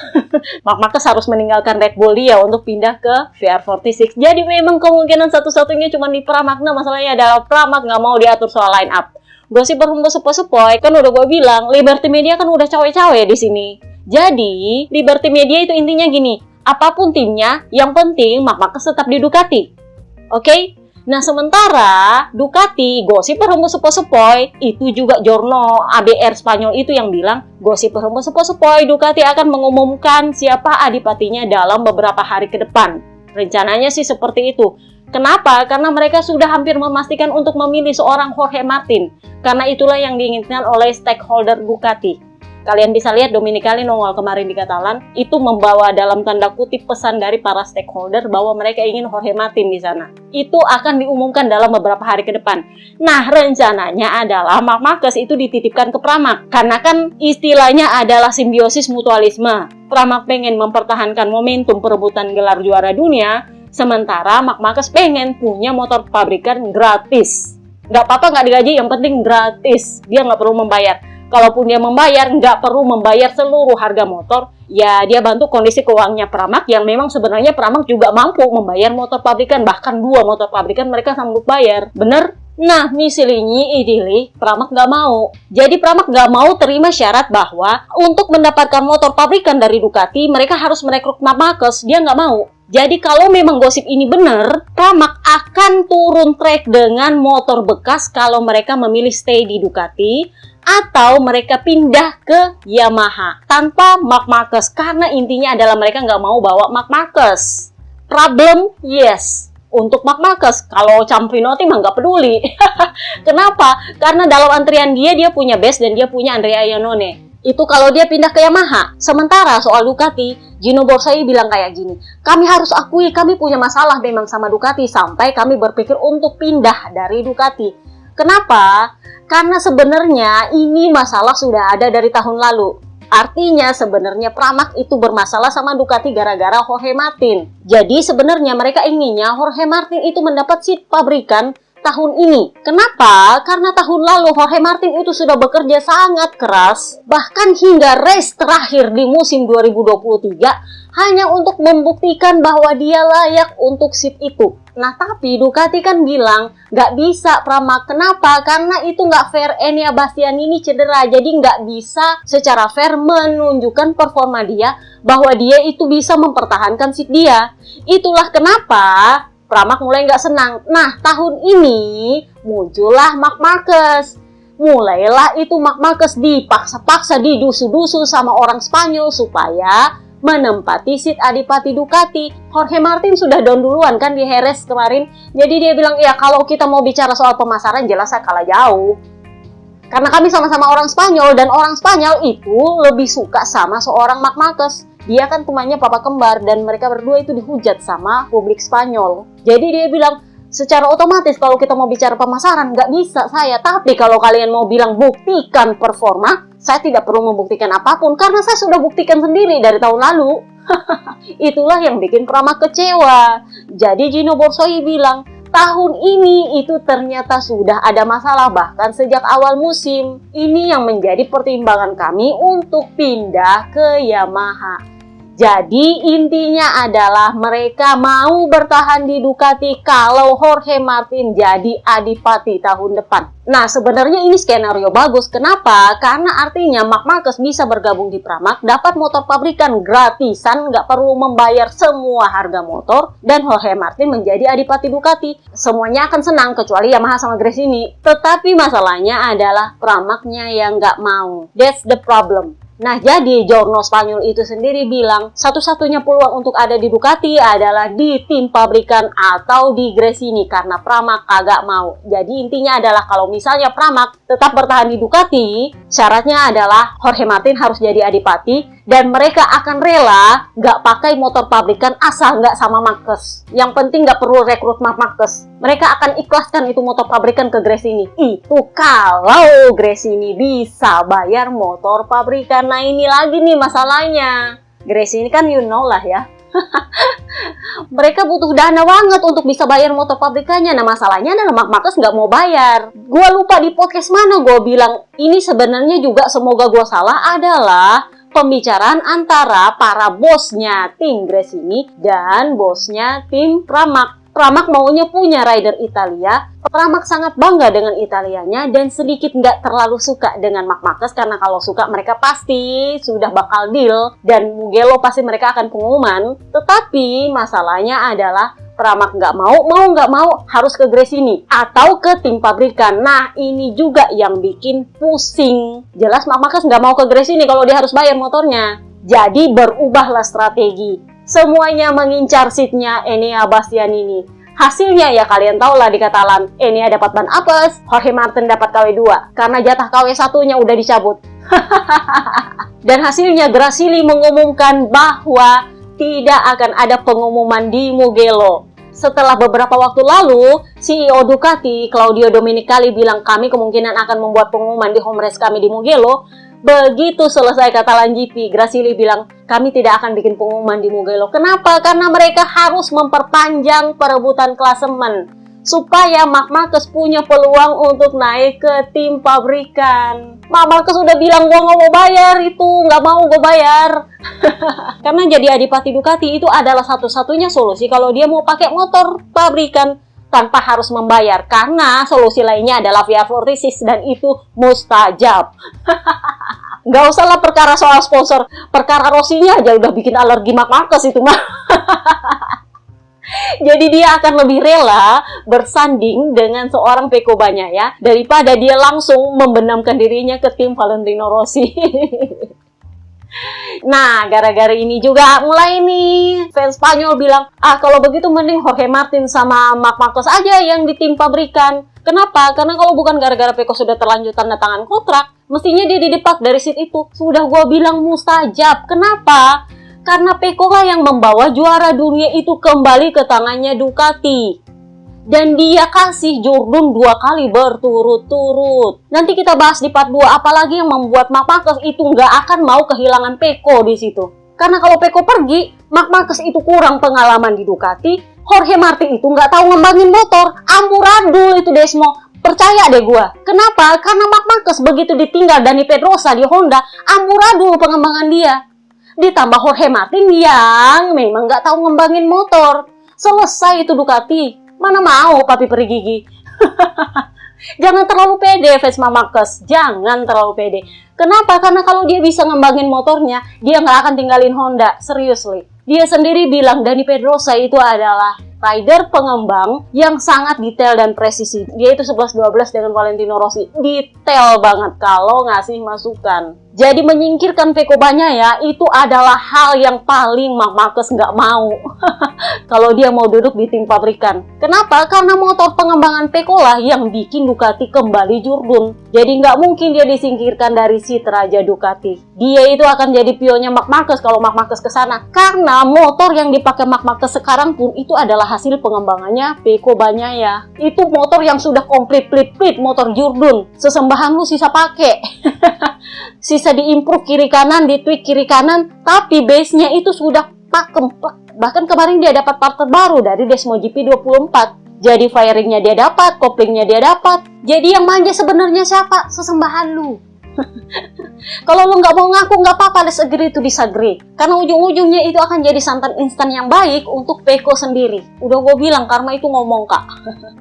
Marc Marquez harus meninggalkan Red Bull dia untuk pindah ke VR46. Jadi memang kemungkinan satu-satunya cuma di Pramac. Nah, masalahnya adalah Pramac nggak mau diatur soal line up. Gosip berhembus sepoi-sepoi, kan udah gue bilang, Liberty Media kan udah cawe-cawe di sini. Jadi, Liberty Media itu intinya gini, apapun timnya, yang penting Marc Marquez tetap di Ducati. Oke? Nah, sementara Ducati, gosip berhembus sepoi-sepoi, itu juga Giorno ABR Spanyol itu yang bilang, gosip berhembus sepoi-sepoi, Ducati akan mengumumkan siapa adipatinya dalam beberapa hari ke depan. Rencananya sih seperti itu. Kenapa? Karena mereka sudah hampir memastikan untuk memilih seorang Jorge Martin. Karena itulah yang diinginkan oleh stakeholder Ducati. Kalian bisa lihat Domenicali nongol kemarin di Catalan, itu membawa dalam tanda kutip pesan dari para stakeholder bahwa mereka ingin Jorge Martin di sana. Itu akan diumumkan dalam beberapa hari ke depan. Nah, rencananya adalah Marc Marquez itu dititipkan ke Pramac. Karena kan istilahnya adalah simbiosis mutualisme. Pramac pengen mempertahankan momentum perebutan gelar juara dunia, sementara Marc Marquez pengen punya motor pabrikan gratis. Nggak apa-apa nggak digaji, yang penting gratis. Dia nggak perlu membayar. Kalaupun dia membayar, nggak perlu membayar seluruh harga motor. Ya, dia bantu kondisi keuangannya Pramac yang memang sebenarnya Pramac juga mampu membayar motor pabrikan. Bahkan 2 motor pabrikan mereka sanggup bayar. Bener? Nah, misalnya idili, Pramac nggak mau. Jadi Pramac nggak mau terima syarat bahwa untuk mendapatkan motor pabrikan dari Ducati, mereka harus merekrut Marc Marquez. Dia nggak mau. Jadi kalau memang gosip ini benar, Pramac akan turun track dengan motor bekas kalau mereka memilih stay di Ducati atau mereka pindah ke Yamaha tanpa Marc Marquez. Karena intinya adalah mereka nggak mau bawa Marc Marquez. Problem? Yes. Untuk Marc Marquez, kalau Campinotti mah nggak peduli. Kenapa? Karena dalam antrian dia punya base dan dia punya Andrea Iannone. Itu kalau dia pindah ke Yamaha. Sementara soal Ducati, Gino Borsai bilang kayak gini, kami harus akui kami punya masalah memang sama Ducati sampai kami berpikir untuk pindah dari Ducati. Kenapa? Karena sebenarnya ini masalah sudah ada dari tahun lalu. Artinya sebenarnya Pramac itu bermasalah sama Ducati gara-gara Jorge Martin. Jadi sebenarnya mereka inginnya Jorge Martin itu mendapat seat pabrikan tahun ini. Kenapa? Karena tahun lalu Jorge Martin itu sudah bekerja sangat keras, bahkan hingga race terakhir di musim 2023 hanya untuk membuktikan bahwa dia layak untuk seat itu. Nah, tapi Ducati kan bilang nggak bisa Pramac. Kenapa? Karena itu nggak fair. Enea Bastianini cedera, jadi nggak bisa secara fair menunjukkan performa dia bahwa dia itu bisa mempertahankan seat dia. Itulah kenapa Pramac mulai nggak senang. Nah, tahun ini muncullah Marc Marquez. Mulailah itu Marc Marquez dipaksa-paksa, didusu-dusu sama orang Spanyol supaya menempati seat adipati Ducati. Jorge Martin sudah down duluan kan di Jerez kemarin. Jadi dia bilang, ya kalau kita mau bicara soal pemasaran jelas saya kalah jauh. Karena kami sama-sama orang Spanyol dan orang Spanyol itu lebih suka sama seorang Marc Marquez. Dia kan temannya papa kembar dan mereka berdua itu dihujat sama publik Spanyol. Jadi dia bilang, secara otomatis kalau kita mau bicara pemasaran, nggak bisa saya. Tapi kalau kalian mau bilang buktikan performa, saya tidak perlu membuktikan apapun karena saya sudah buktikan sendiri dari tahun lalu. Itulah yang bikin Pramac kecewa. Jadi Gino Borsoi bilang, tahun ini itu ternyata sudah ada masalah bahkan sejak awal musim. Ini yang menjadi pertimbangan kami untuk pindah ke Yamaha. Jadi intinya adalah mereka mau bertahan di Ducati kalau Jorge Martin jadi adipati tahun depan. Nah, sebenarnya ini skenario bagus. Kenapa? Karena artinya Marc Marquez bisa bergabung di Pramac, dapat motor pabrikan gratisan, nggak perlu membayar semua harga motor, dan Jorge Martin menjadi adipati Ducati. Semuanya akan senang, kecuali Yamaha sama Gresini. Tetapi masalahnya adalah Pramac-nya yang nggak mau. That's the problem. Nah, jadi Giorno Spanyol itu sendiri bilang, satu-satunya peluang untuk ada di Ducati adalah di tim pabrikan atau di Gresini, karena Pramac agak mau. Jadi intinya adalah kalau misalnya Pramac tetap bertahan di Ducati, syaratnya adalah Jorge Martin harus jadi adipati, dan mereka akan rela nggak pakai motor pabrikan asal nggak sama Marquez. Yang penting nggak perlu rekrut Marc Marquez. Mereka akan ikhlaskan itu motor pabrikan ke Gresini. Itu kalau Gresini bisa bayar motor pabrikan. Nah, ini lagi nih masalahnya. Gresini kan you know lah ya. Mereka butuh dana banget untuk bisa bayar motor pabrikannya. Nah, masalahnya adalah Marc Marquez nggak mau bayar. Gua lupa di podcast mana gue bilang, ini sebenarnya juga semoga gue salah adalah pembicaraan antara para bosnya tim Gresini dan bosnya tim Pramac. Pramac maunya punya rider Italia. Pramac sangat bangga dengan Italianya dan sedikit nggak terlalu suka dengan Marc Marquez, karena kalau suka mereka pasti sudah bakal deal dan Mugello pasti mereka akan pengumuman. Tetapi masalahnya adalah Pramac nggak mau harus ke Gresini atau ke tim pabrikan. Nah, ini juga yang bikin pusing. Jelas Marc Marquez nggak mau ke Gresini kalau dia harus bayar motornya. Jadi berubahlah strategi. Semuanya mengincar seatnya Enea Bastianini. Hasilnya ya kalian tahu lah di Katalan. Enea dapat ban apes, Jorge Martin dapat KW2 karena jatah KW1-nya udah dicabut. Dan hasilnya Grasili mengumumkan bahwa tidak akan ada pengumuman di Mugello. Setelah beberapa waktu lalu, CEO Ducati, Claudio Domenicali bilang kami kemungkinan akan membuat pengumuman di home race kami di Mugello. Begitu selesai Catalan GP, Grasili bilang kami tidak akan bikin pengumuman di Mugello. Kenapa? Karena mereka harus memperpanjang perebutan klasemen supaya Marc Marquez punya peluang untuk naik ke tim pabrikan. Marc Marquez udah bilang gua nggak mau bayar itu, nggak mau gue bayar. Karena jadi adipati Ducati itu adalah satu-satunya solusi kalau dia mau pakai motor pabrikan tanpa harus membayar, karena solusi lainnya adalah VR46 dan itu mustajab. Nggak usahlah perkara soal sponsor, perkara Rossi-nya aja udah bikin alergi Marc Marquez itu mah. Jadi dia akan lebih rela bersanding dengan seorang Pecco Bagnaia daripada dia langsung membenamkan dirinya ke tim Valentino Rossi. Nah, gara-gara ini juga mulai nih fans Spanyol bilang, kalau begitu mending Jorge Martin sama Marc Marquez aja yang di tim pabrikan. Kenapa? Karena kalau bukan gara-gara Pecco sudah terlanjur tanda tangan kontrak, mestinya dia didepak dari seat itu. Sudah gue bilang mustajab. Kenapa? Karena Pecco lah yang membawa juara dunia itu kembali ke tangannya Ducati. Dan dia kasih Jourdain 2 kali berturut-turut. Nanti kita bahas di part 2, apalagi yang membuat Marc Marquez itu nggak akan mau kehilangan Pecco di situ. Karena kalau Pecco pergi, Marc Marquez itu kurang pengalaman di Ducati, Jorge Martin itu nggak tahu ngembangin motor, amburadul itu Desmo. Percaya deh gua. Kenapa? Karena Marc Marquez begitu ditinggal Dani Pedrosa di Honda, amburadul pengembangan dia. Ditambah Jorge Martin yang memang nggak tahu ngembangin motor. Selesai itu Ducati. Mana mau papi peri gigi. Jangan terlalu pede fans Marc Marquez. Jangan terlalu pede. Kenapa? Karena kalau dia bisa ngembangin motornya, dia nggak akan tinggalin Honda. Seriously. Dia sendiri bilang Dani Pedrosa itu adalah rider pengembang yang sangat detail dan presisi. Dia itu 11-12 dengan Valentino Rossi. Detail banget kalau ngasih masukan. Jadi menyingkirkan Peko Banyaya itu adalah hal yang paling Marc Marquez nggak mau. Kalau dia mau duduk di tim pabrikan. Kenapa? Karena motor pengembangan Peko lah yang bikin Ducati kembali jurdun. Jadi nggak mungkin dia disingkirkan dari si Raja Ducati. Dia itu akan jadi pionnya Marc Marquez kalau Marc Marquez ke sana. Karena motor yang dipakai Marc Marquez sekarang pun itu adalah hasil pengembangannya Peko Banyaya. Itu motor yang sudah komplit motor jurdun. Sesembahan lu sisa pakai. Sisa diimprove kiri kanan, ditweak kiri kanan, tapi base-nya itu sudah pakem. Bahkan kemarin dia dapat part terbaru dari Desmo GP24. Jadi firing-nya dia dapat, couplingnya dia dapat. Jadi yang manja sebenarnya siapa? Sesembahan lu. Kalau lu nggak mau ngaku, nggak apa-apa, let's agree to disagree. Karena ujung-ujungnya itu akan jadi santan instan yang baik untuk Peko sendiri. Udah gue bilang, karma itu ngomong, Kak.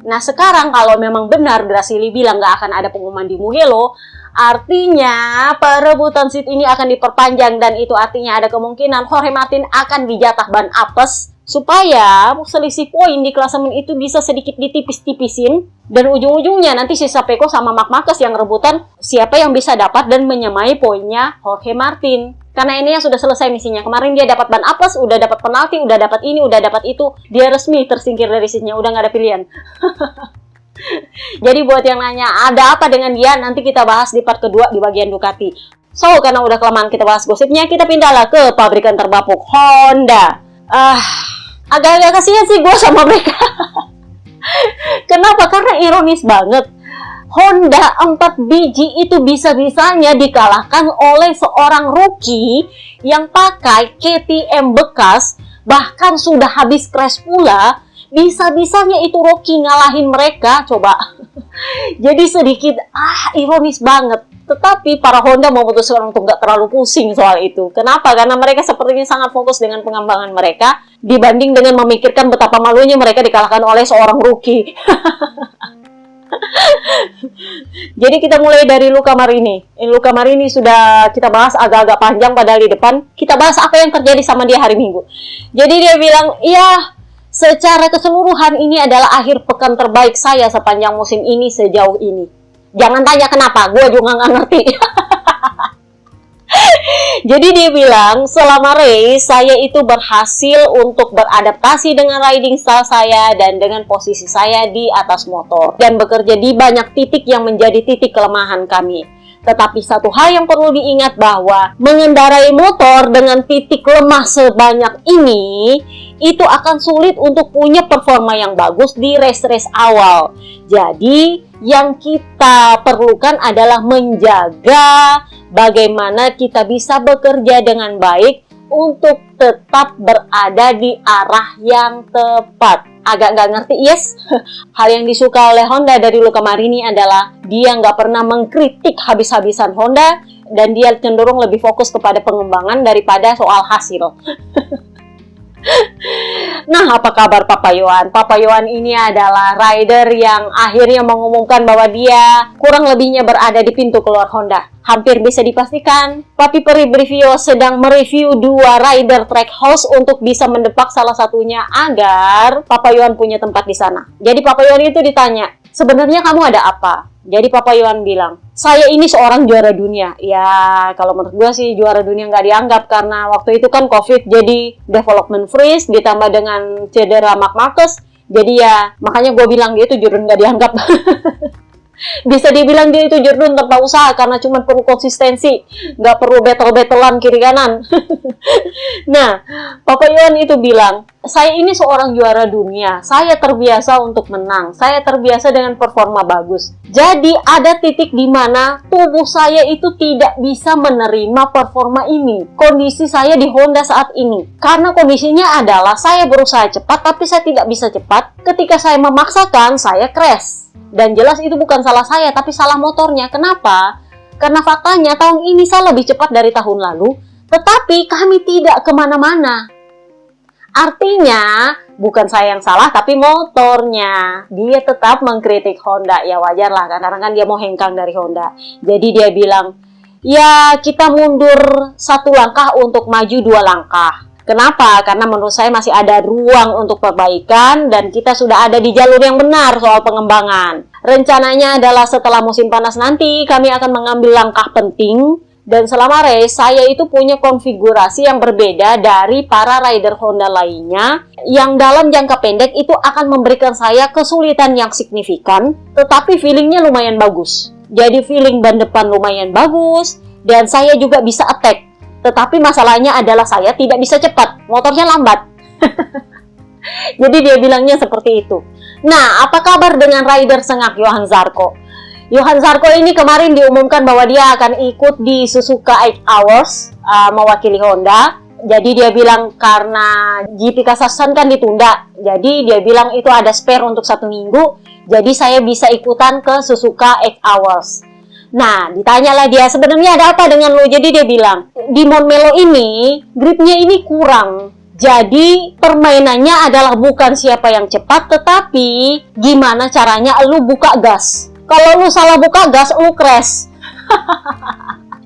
Nah sekarang kalau memang benar Grasili bilang nggak akan ada pengumuman di Mugello, artinya perebutan seat ini akan diperpanjang, dan itu artinya ada kemungkinan Jorge Martin akan dijatah ban apes supaya selisih poin di klasemen itu bisa sedikit ditipis-tipisin, dan ujung-ujungnya nanti sisa Peko sama Marc Marquez yang rebutan siapa yang bisa dapat dan menyamai poinnya Jorge Martin. Karena ini yang sudah selesai misinya. Kemarin dia dapat ban apes, udah dapat penalti, udah dapat ini, udah dapat itu, dia resmi tersingkir dari seatnya, udah nggak ada pilihan. Jadi buat yang nanya ada apa dengan dia, nanti kita bahas di part kedua di bagian Ducati. So, karena udah kelamaan kita bahas gosipnya, kita pindahlah ke pabrikan terbapuk Honda. Agak-agak kasihan sih gue sama mereka. Kenapa? Karena ironis banget. Honda 4 biji itu bisa-bisanya dikalahkan oleh seorang rookie yang pakai KTM bekas, bahkan sudah habis crash pula. Bisa-bisanya itu Rocky ngalahin mereka, coba. Jadi sedikit ironis banget. Tetapi para Honda memutuskan untuk gak terlalu pusing soal itu. Kenapa? Karena mereka sepertinya sangat fokus dengan pengembangan mereka dibanding dengan memikirkan betapa malunya mereka dikalahkan oleh seorang rookie. Jadi kita mulai dari Luca Marini. Luca Marini sudah kita bahas agak-agak panjang padahal di depan. Kita bahas apa yang terjadi sama dia hari Minggu. Jadi dia bilang, iya, secara keseluruhan ini adalah akhir pekan terbaik saya sepanjang musim ini sejauh ini. Jangan tanya kenapa, gue juga nggak ngerti. Jadi dia bilang, selama race saya itu berhasil untuk beradaptasi dengan riding style saya dan dengan posisi saya di atas motor. Dan bekerja di banyak titik yang menjadi titik kelemahan kami. Tetapi satu hal yang perlu diingat bahwa mengendarai motor dengan titik lemah sebanyak ini itu akan sulit untuk punya performa yang bagus di race-race awal. Jadi yang kita perlukan adalah menjaga bagaimana kita bisa bekerja dengan baik untuk tetap berada di arah yang tepat. Agak nggak ngerti, yes. Hal yang disuka oleh Honda dari Luca Marini adalah dia nggak pernah mengkritik habis-habisan Honda, dan dia cenderung lebih fokus kepada pengembangan daripada soal hasil. Nah, apa kabar Papa Yohan? Papa Yohan ini adalah rider yang akhirnya mengumumkan bahwa dia kurang lebihnya berada di pintu keluar Honda. Hampir bisa dipastikan, Papi Peri Brivio sedang mereview 2 rider Trackhouse untuk bisa mendepak salah satunya agar Papa Yohan punya tempat di sana. Jadi Papa Yohan itu ditanya, sebenarnya kamu ada apa? Jadi Papa Yohan bilang, saya ini seorang juara dunia. Ya, kalau menurut gue sih juara dunia nggak dianggap karena waktu itu kan COVID jadi development freeze ditambah dengan cedera Marc Marquez. Jadi ya, makanya gue bilang dia itu jurdun nggak dianggap. Bisa dibilang dia itu jurdun tanpa usaha karena cuma perlu konsistensi, nggak perlu battle-battlean kiri kanan. Nah, Papa Yohan itu bilang, saya ini seorang juara dunia, saya terbiasa untuk menang, saya terbiasa dengan performa bagus. Jadi ada titik di mana tubuh saya itu tidak bisa menerima performa ini. Kondisi saya di Honda saat ini, karena kondisinya adalah saya berusaha cepat tapi saya tidak bisa cepat. Ketika saya memaksakan, saya crash. Dan jelas itu bukan salah saya, tapi salah motornya. Kenapa? Karena faktanya tahun ini saya lebih cepat dari tahun lalu, tetapi kami tidak kemana-mana. Artinya, bukan saya yang salah, tapi motornya. Dia tetap mengkritik Honda. Ya wajar lah, karena kan dia mau hengkang dari Honda. Jadi dia bilang, ya kita mundur 1 langkah untuk maju 2 langkah. Kenapa? Karena menurut saya masih ada ruang untuk perbaikan dan kita sudah ada di jalur yang benar soal pengembangan. Rencananya adalah setelah musim panas nanti kami akan mengambil langkah penting Dan selama race, saya itu punya konfigurasi yang berbeda dari para rider Honda lainnya, yang dalam jangka pendek itu akan memberikan saya kesulitan yang signifikan, tetapi feelingnya lumayan bagus. Jadi feeling ban depan lumayan bagus, dan saya juga bisa attack. Tetapi masalahnya adalah saya tidak bisa cepat, motornya lambat. Jadi dia bilangnya seperti itu. Nah, apa kabar dengan rider sengak Johan Zarco? Johan Zarco ini kemarin diumumkan bahwa dia akan ikut di Suzuka 8 Hours mewakili Honda. Jadi dia bilang karena GP Kazakhstan kan ditunda, jadi dia bilang itu ada spare untuk 1 minggu, jadi saya bisa ikutan ke Suzuka 8 Hours. Nah, ditanyalah dia, sebenarnya ada apa dengan lo? Jadi dia bilang, di Montmelo ini gripnya ini kurang. Jadi permainannya adalah bukan siapa yang cepat, tetapi gimana caranya lu buka gas. Kalau lu salah buka gas, lu crash.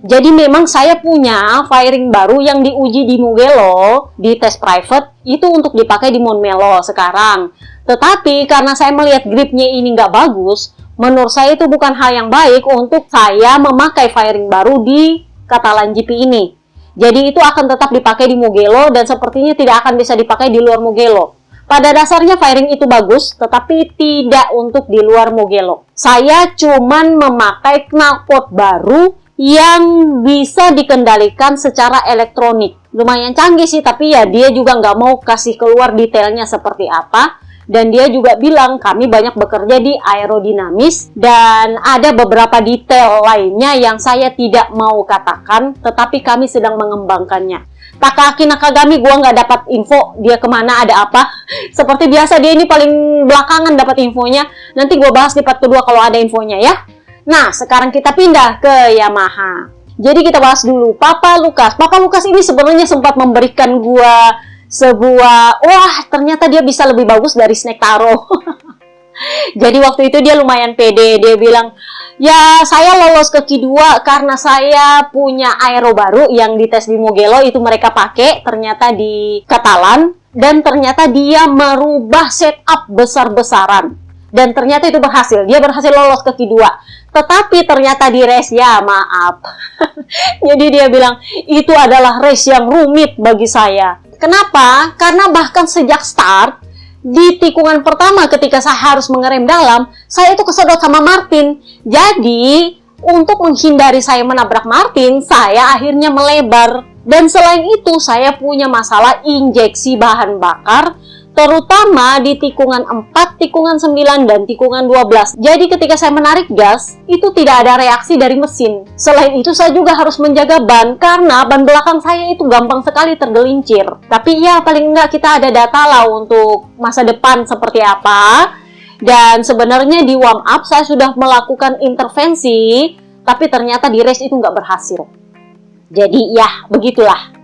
Jadi memang saya punya fairing baru yang diuji di Mugello, di tes private, itu untuk dipakai di Montmelo sekarang. Tetapi karena saya melihat gripnya ini nggak bagus, menurut saya itu bukan hal yang baik untuk saya memakai fairing baru di Catalan GP ini. Jadi itu akan tetap dipakai di Mugello dan sepertinya tidak akan bisa dipakai di luar Mugello. Pada dasarnya fairing itu bagus, tetapi tidak untuk di luar Mugello. Saya cuman memakai knalpot baru yang bisa dikendalikan secara elektronik. Lumayan canggih sih, tapi ya dia juga nggak mau kasih keluar detailnya seperti apa. Dan dia juga bilang kami banyak bekerja di aerodinamis dan ada beberapa detail lainnya yang saya tidak mau katakan, tetapi kami sedang mengembangkannya. Takaaki Nakagami, gue nggak dapat info dia kemana, ada apa. Seperti biasa dia ini paling belakangan dapat infonya. Nanti gue bahas di part kedua kalau ada infonya ya. Nah, sekarang kita pindah ke Yamaha. Jadi kita bahas dulu Papa Lukas. Papa Lukas ini sebenarnya sempat memberikan gue sebuah, wah ternyata dia bisa lebih bagus dari Snake Taro. Jadi waktu itu dia lumayan pede. Dia bilang, ya saya lolos ke Q2 karena saya punya aero baru yang dites di Mugello, itu mereka pakai ternyata di Catalan. Dan ternyata dia merubah setup besar-besaran. Dan ternyata itu berhasil. Dia berhasil lolos ke Q2. Tetapi ternyata di race, ya maaf. Jadi dia bilang, itu adalah race yang rumit bagi saya. Kenapa? Karena bahkan sejak start, di tikungan pertama ketika saya harus mengerem dalam, saya itu kesedot sama Martin. Jadi, untuk menghindari saya menabrak Martin, saya akhirnya melebar. Dan selain itu, saya punya masalah injeksi bahan bakar, terutama di tikungan 4, tikungan 9, dan tikungan 12. Jadi ketika saya menarik gas, itu tidak ada reaksi dari mesin. Selain itu, saya juga harus menjaga ban, karena ban belakang saya itu gampang sekali tergelincir. Tapi ya, paling enggak kita ada data lah untuk masa depan seperti apa. Dan sebenarnya di warm up, saya sudah melakukan intervensi, tapi ternyata di race itu nggak berhasil. Jadi ya, begitulah.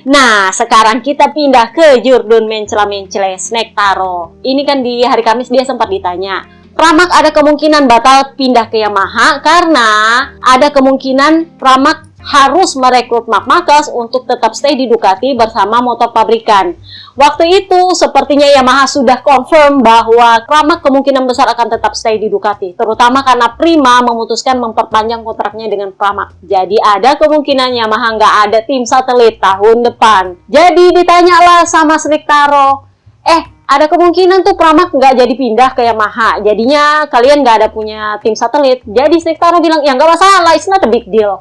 Nah, sekarang kita pindah ke Jurdun Mencela-Mencele Snake Taro. Ini kan di hari Kamis dia sempat ditanya, Pramac ada kemungkinan batal pindah ke Yamaha karena ada kemungkinan Pramac harus merekrut Marc Marquez untuk tetap stay di Ducati bersama motor pabrikan. Waktu itu sepertinya Yamaha sudah confirm bahwa Pramac kemungkinan besar akan tetap stay di Ducati, terutama karena Prima memutuskan memperpanjang kontraknya dengan Pramac. Jadi ada kemungkinan Yamaha nggak ada tim satelit tahun depan. Jadi ditanyalah sama Snake Taro, ada kemungkinan tuh Pramac nggak jadi pindah ke Yamaha, jadinya kalian nggak ada punya tim satelit. Jadi Snake Taro bilang, ya nggak masalah, it's not a big deal.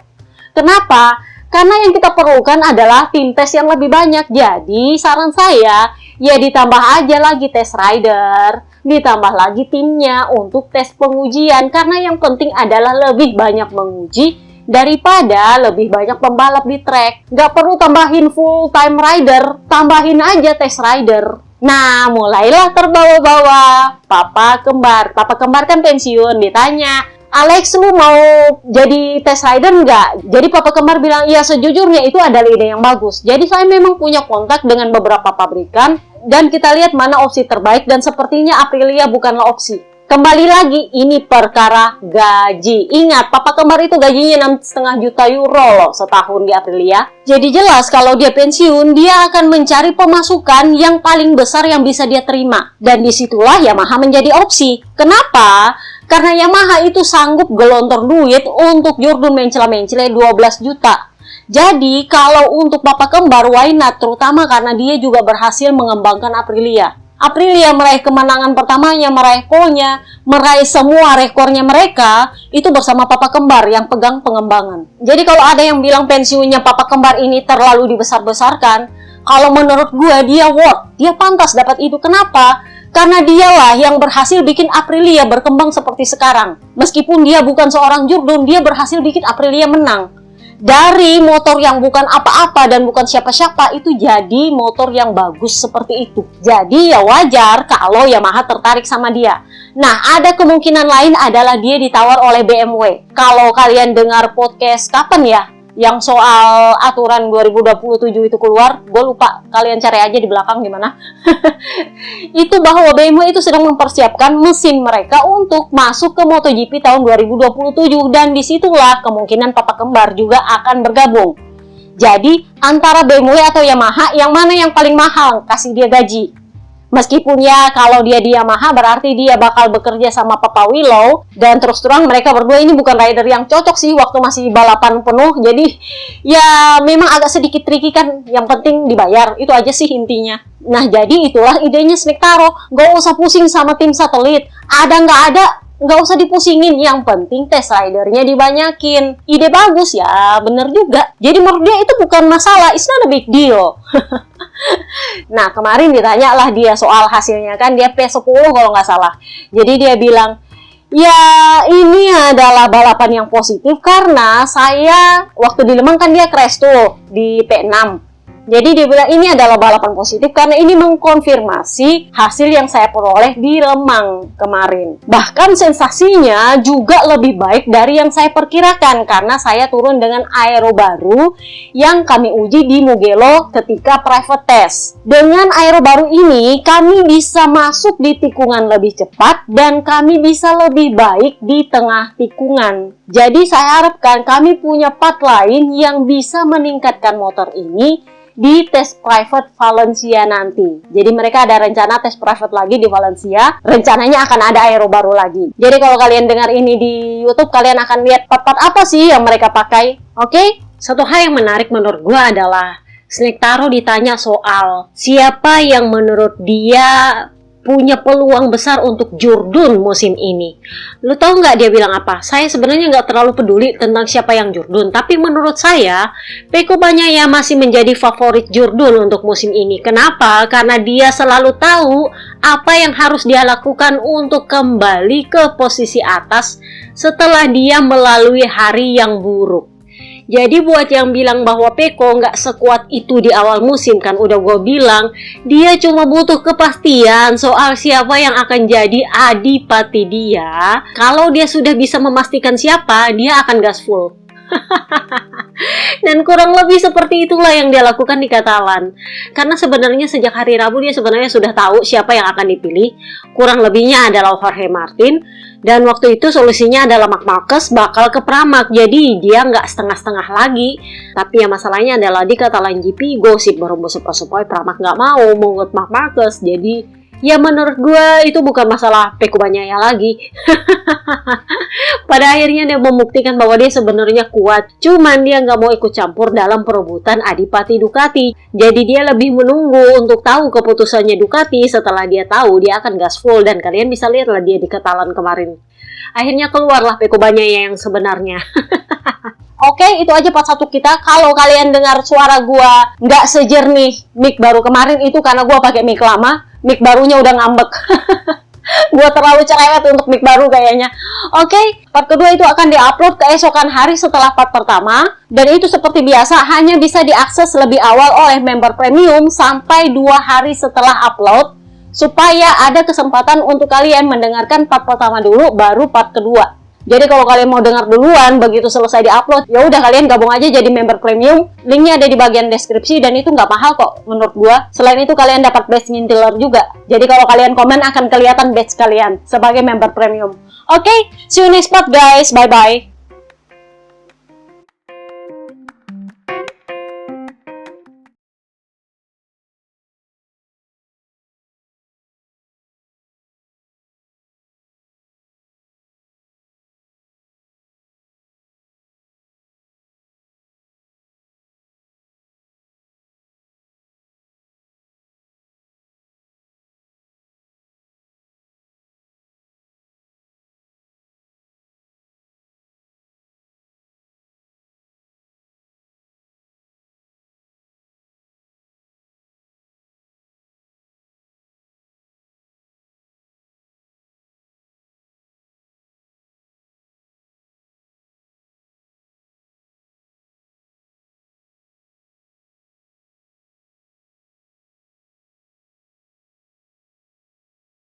Kenapa? Karena yang kita perlukan adalah tim tes yang lebih banyak. Jadi saran saya, ya ditambah aja lagi tes rider, ditambah lagi timnya untuk tes pengujian. Karena yang penting adalah lebih banyak menguji daripada lebih banyak pembalap di track. Nggak perlu tambahin full time rider, tambahin aja tes rider. Nah, mulailah terbawa-bawa Papa Kembar. Papa Kembar kan pensiun, ditanya, Alex, lu mau jadi test rider nggak? Jadi Papa Kembar bilang, iya sejujurnya itu adalah ide yang bagus. Jadi saya memang punya kontak dengan beberapa pabrikan, dan kita lihat mana opsi terbaik, dan sepertinya Aprilia bukanlah opsi. Kembali lagi, ini perkara gaji. Ingat, papa kembar itu gajinya 6,5 juta euro loh setahun di Aprilia. Jadi jelas kalau dia pensiun, dia akan mencari pemasukan yang paling besar yang bisa dia terima. Dan disitulah Yamaha menjadi opsi. Kenapa? Karena Yamaha itu sanggup gelontor duit untuk Jurdun mencela-mencela 12 juta. Jadi kalau untuk papa kembar, why not? Terutama karena dia juga berhasil mengembangkan Aprilia. Aprilia meraih kemenangan pertamanya, meraih pole-nya, meraih semua rekornya mereka, itu bersama papa kembar yang pegang pengembangan. Jadi kalau ada yang bilang pensiunnya papa kembar ini terlalu dibesar-besarkan, kalau menurut gue dia worth, dia pantas dapat itu. Kenapa? Karena dialah yang berhasil bikin Aprilia berkembang seperti sekarang. Meskipun dia bukan seorang Jurdun, dia berhasil bikin Aprilia menang. Dari motor yang bukan apa-apa dan bukan siapa-siapa itu jadi motor yang bagus seperti itu. Jadi ya wajar kalau Yamaha tertarik sama dia. Nah, ada kemungkinan lain adalah dia ditawar oleh BMW. Kalau kalian dengar podcast kapan ya? Yang soal aturan 2027 itu keluar, gue lupa, kalian cari aja di belakang gimana. Itu bahwa BMW itu sedang mempersiapkan mesin mereka untuk masuk ke MotoGP tahun 2027, dan disitulah kemungkinan papa kembar juga akan bergabung. Jadi antara BMW atau Yamaha, yang mana yang paling mahal kasih dia gaji? Meskipun ya kalau dia di Yamaha berarti dia bakal bekerja sama Papa Willow, dan terus terang mereka berdua ini bukan rider yang cocok sih waktu masih balapan penuh. Jadi ya memang agak sedikit tricky kan, yang penting dibayar, itu aja sih intinya. Nah jadi itulah idenya Snektaro, gak usah pusing sama tim satelit, ada nggak ada nggak usah dipusingin, yang penting test ridernya dibanyakin. Ide bagus ya, bener juga. Jadi menurut dia itu bukan masalah, it's not a big deal. Nah kemarin ditanya lah dia soal hasilnya kan, dia P10 kalau nggak salah. Jadi dia bilang, ya ini adalah balapan yang positif karena saya waktu di Lemang kan dia crash tuh di P6. Jadi dia bilang ini adalah balapan positif karena ini mengkonfirmasi hasil yang saya peroleh di Lemang kemarin. Bahkan sensasinya juga lebih baik dari yang saya perkirakan karena saya turun dengan aero baru yang kami uji di Mugello ketika private test. Dengan aero baru ini kami bisa masuk di tikungan lebih cepat dan kami bisa lebih baik di tengah tikungan. Jadi saya harapkan kami punya part lain yang bisa meningkatkan motor ini di tes private Valencia nanti. Jadi mereka ada rencana tes private lagi di Valencia. Rencananya akan ada aero baru lagi. Jadi kalau kalian dengar ini di YouTube, kalian akan lihat part-part apa sih yang mereka pakai. Oke? Satu hal yang menarik menurut gue adalah Snektaro ditanya soal siapa yang menurut dia punya peluang besar untuk Jurdun musim ini. Lu tahu nggak dia bilang apa? Saya sebenarnya nggak terlalu peduli tentang siapa yang Jurdun, tapi menurut saya Pecco Bagnaia masih menjadi favorit Jurdun untuk musim ini. Kenapa? Karena dia selalu tahu apa yang harus dia lakukan untuk kembali ke posisi atas setelah dia melalui hari yang buruk. Jadi buat yang bilang bahwa Pecco nggak sekuat itu di awal musim, kan udah gue bilang, dia cuma butuh kepastian soal siapa yang akan jadi adipati dia. Kalau dia sudah bisa memastikan siapa, dia akan gas full. Dan kurang lebih seperti itulah yang dia lakukan di Catalan. Karena sebenarnya sejak hari Rabu dia sebenarnya sudah tahu siapa yang akan dipilih. Kurang lebihnya adalah Jorge Martin. Dan waktu itu solusinya adalah Marc Marquez bakal ke Pramac. Jadi dia nggak setengah-setengah lagi. Tapi yang masalahnya adalah di Catalan GP gosip berhembus sepoi-sepoi Pramac nggak mau mengut Marc Marquez. Jadi ya menurut gue itu bukan masalah Pecco Bagnaia lagi. Pada akhirnya dia membuktikan bahwa dia sebenarnya kuat. Cuman dia nggak mau ikut campur dalam perebutan adipati Ducati. Jadi dia lebih menunggu untuk tahu keputusannya Ducati setelah dia tahu dia akan gas full. Dan kalian bisa lihatlah dia di Catalan kemarin. Akhirnya keluarlah Pecco Bagnaia yang sebenarnya. Oke, itu aja part 1 kita. Kalau kalian dengar suara gua nggak sejernih mic baru kemarin, itu karena gua pakai mic lama. Mic barunya udah ngambek. Gua terlalu cerewet untuk mic baru kayaknya. Oke, part kedua itu akan diupload keesokan hari setelah part pertama. Dan itu seperti biasa hanya bisa diakses lebih awal oleh member premium sampai 2 hari setelah upload. Supaya ada kesempatan untuk kalian mendengarkan part pertama dulu, baru part kedua. Jadi kalau kalian mau dengar duluan, begitu selesai diupload, ya udah kalian gabung aja jadi member premium. Linknya ada di bagian deskripsi dan itu nggak mahal kok menurut gua. Selain itu kalian dapat badge ngintiler juga. Jadi kalau kalian komen akan kelihatan badge kalian sebagai member premium. Oke, see you next part guys. Bye bye.